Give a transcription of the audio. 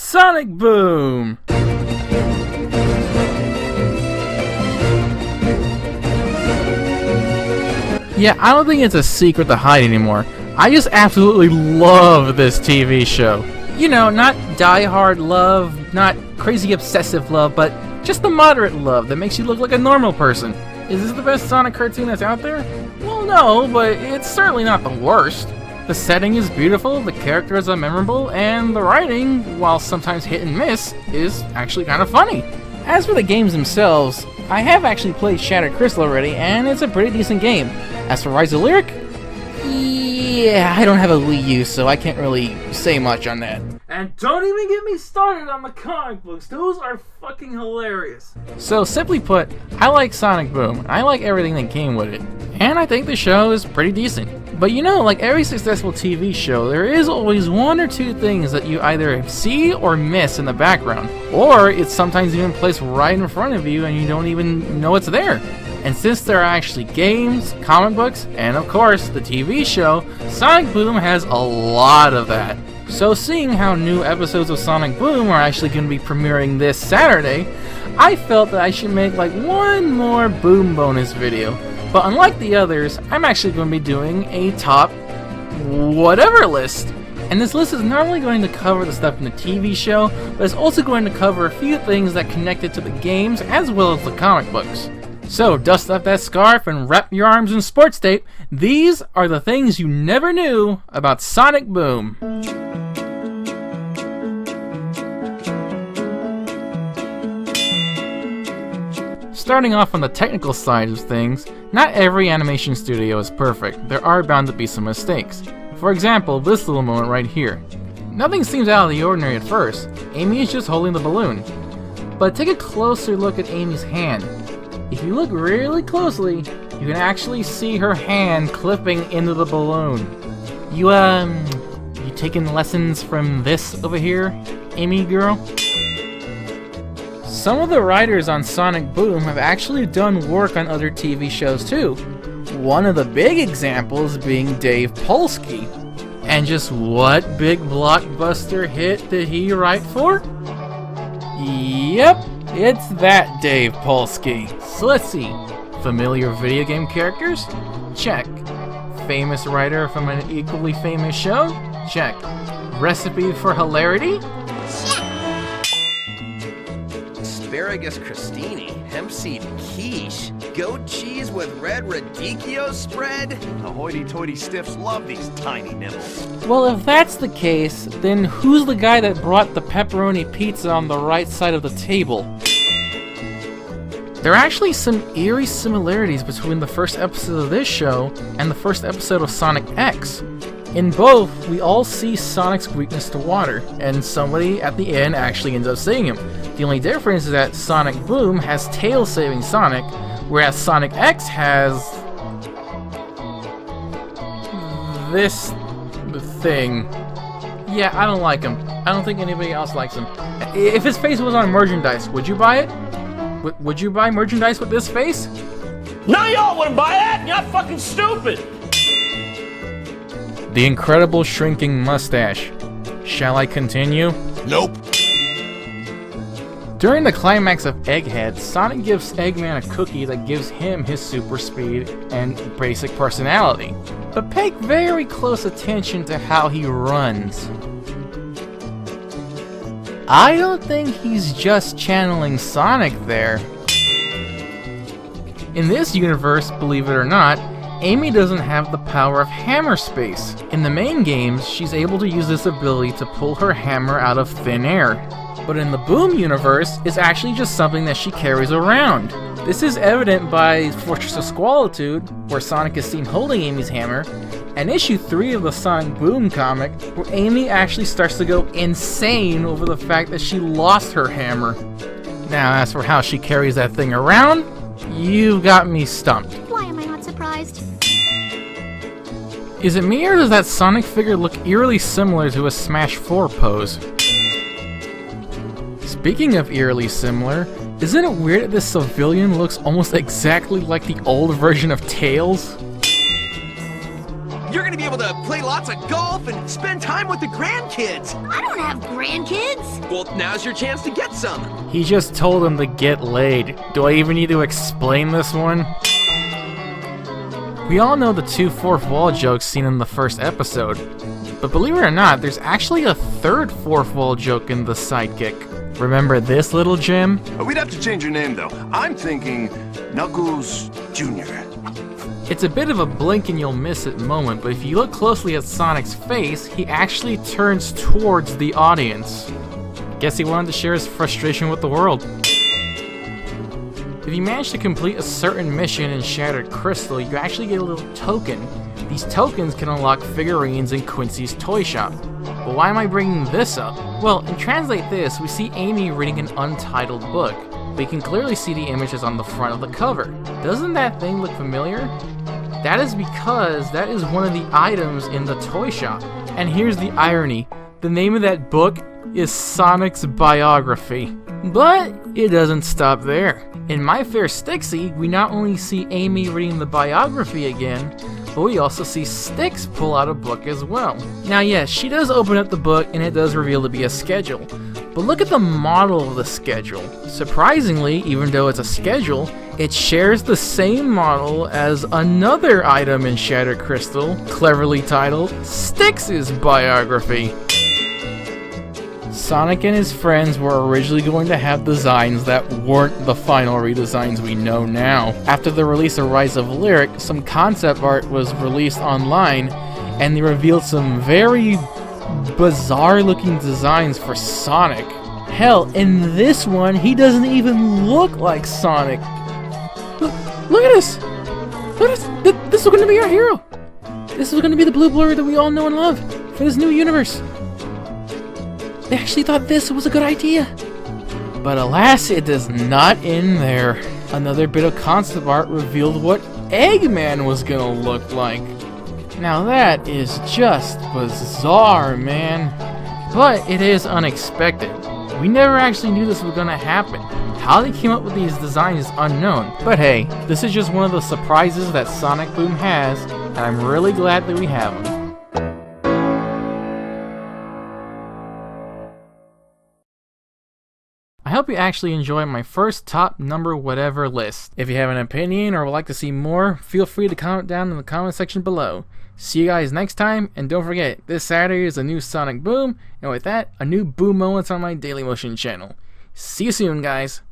Sonic Boom! Yeah, I don't think it's a secret to hide anymore. I just absolutely love this TV show. You know, not die-hard love, not crazy obsessive love, but just the moderate love that makes you look like a normal person. Is this the best Sonic cartoon that's out there? Well, no, but it's certainly not the worst. The setting is beautiful, the characters are memorable, and the writing, while sometimes hit and miss, is actually kind of funny. As for the games themselves, I have actually played Shattered Crystal already, and it's a pretty decent game. As for Rise of Lyric, yeah, I don't have a Wii U, so I can't really say much on that. And don't even get me started on the comic books, those are fucking hilarious. So simply put, I like Sonic Boom, I like everything that came with it, and I think the show is pretty decent. But you know, like every successful TV show, there is always one or two things that you either see or miss in the background, or it's sometimes even placed right in front of you and you don't even know it's there. And since there are actually games, comic books, and of course the TV show, Sonic Boom has a lot of that. So seeing how new episodes of Sonic Boom are actually going to be premiering this Saturday, I felt that I should make like one more Boom bonus video. But unlike the others, I'm actually going to be doing a top whatever list. And this list is not only going to cover the stuff in the TV show, but it's also going to cover a few things that connected to the games as well as the comic books. So dust off that scarf and wrap your arms in sports tape. These are the things you never knew about Sonic Boom. Starting off on the technical side of things, not every animation studio is perfect. There are bound to be some mistakes. For example, this little moment right here. Nothing seems out of the ordinary at first. Amy is just holding the balloon. But take a closer look at Amy's hand. If you look really closely, you can actually see her hand clipping into the balloon. You taking lessons from this over here, Amy girl? Some of the writers on Sonic Boom have actually done work on other TV shows too. One of the big examples being Dave Polsky. And just what big blockbuster hit did he write for? Yep, it's that Dave Polsky. So let's see. Familiar video game characters? Check. Famous writer from an equally famous show? Check. Recipe for hilarity? Asparagus crostini, hemp seed quiche, goat cheese with red radicchio spread. The hoity-toity stiffs love these tiny nibbles. Well, if that's the case, then who's the guy that brought the pepperoni pizza on the right side of the table? There are actually some eerie similarities between the first episode of this show and the first episode of Sonic X. In both, we all see Sonic's weakness to water, and somebody at the end actually ends up saving him. The only difference is that Sonic Boom has Tails saving Sonic, whereas Sonic X has this thing. Yeah, I don't like him. I don't think anybody else likes him. If his face was on merchandise, would you buy it? Would you buy merchandise with this face? No, y'all wouldn't buy that! You're not fucking stupid! The incredible shrinking mustache. Shall I continue? Nope. During the climax of Egghead, Sonic gives Eggman a cookie that gives him his super speed and basic personality. But pay very close attention to how he runs. I don't think he's just channeling Sonic there. In this universe, believe it or not, Amy doesn't have the power of hammer space. In the main games, she's able to use this ability to pull her hammer out of thin air. But in the Boom universe, it's actually just something that she carries around. This is evident by Fortress of Squalitude, where Sonic is seen holding Amy's hammer, and issue 3 of the Sonic Boom comic, where Amy actually starts to go insane over the fact that she lost her hammer. Now, as for how she carries that thing around, you've got me stumped. Why am I not surprised? Is it me, or does that Sonic figure look eerily similar to a Smash 4 pose? Speaking of eerily similar, isn't it weird that this civilian looks almost exactly like the old version of Tails? You're gonna be able to play lots of golf and spend time with the grandkids. I don't have grandkids. Well, now's your chance to get some. He just told him to get laid. Do I even need to explain this one? We all know the 2 fourth wall jokes seen in the first episode, but believe it or not, there's actually a 3rd fourth wall joke in The Sidekick. Remember this little gem? We'd have to change your name, though. I'm thinking Knuckles Jr. It's a bit of a blink and you'll miss it moment, but if you look closely at Sonic's face, he actually turns towards the audience. Guess he wanted to share his frustration with the world. If you manage to complete a certain mission in Shattered Crystal, you actually get a little token. These tokens can unlock figurines in Quincy's toy shop. But why am I bringing this up? Well, in Translate This, we see Amy reading an untitled book. We can clearly see the images on the front of the cover. Doesn't that thing look familiar? That is because that is one of the items in the toy shop. And here's the irony. The name of that book is Sonic's Biography. But it doesn't stop there. In My Fair Stixie, we not only see Amy reading the biography again, but we also see Styx pull out a book as well. Now yes, she does open up the book and it does reveal to be a schedule. But look at the model of the schedule. Surprisingly, even though it's a schedule, it shares the same model as another item in Shattered Crystal, cleverly titled Styx's Biography. Sonic and his friends were originally going to have designs that weren't the final redesigns we know now. After the release of Rise of Lyric, some concept art was released online, and they revealed some very bizarre looking designs for Sonic. Hell, in this one, he doesn't even look like Sonic. Look at this! Look at this! This is going to be our hero! This is going to be the Blue Blur that we all know and love for this new universe. They actually thought this was a good idea. But alas, it does not end there. Another bit of concept art revealed what Eggman was gonna look like. Now that is just bizarre, man. But it is unexpected. We never actually knew this was gonna happen. How they came up with these designs is unknown. But hey, this is just one of the surprises that Sonic Boom has, and I'm really glad that we have them. I hope you actually enjoyed my first top number whatever list. If you have an opinion or would like to see more, feel free to comment down in the comment section below. See you guys next time, and don't forget, this Saturday is a new Sonic Boom, and with that, a new Boom Moments on my Daily Motion channel. See you soon, guys.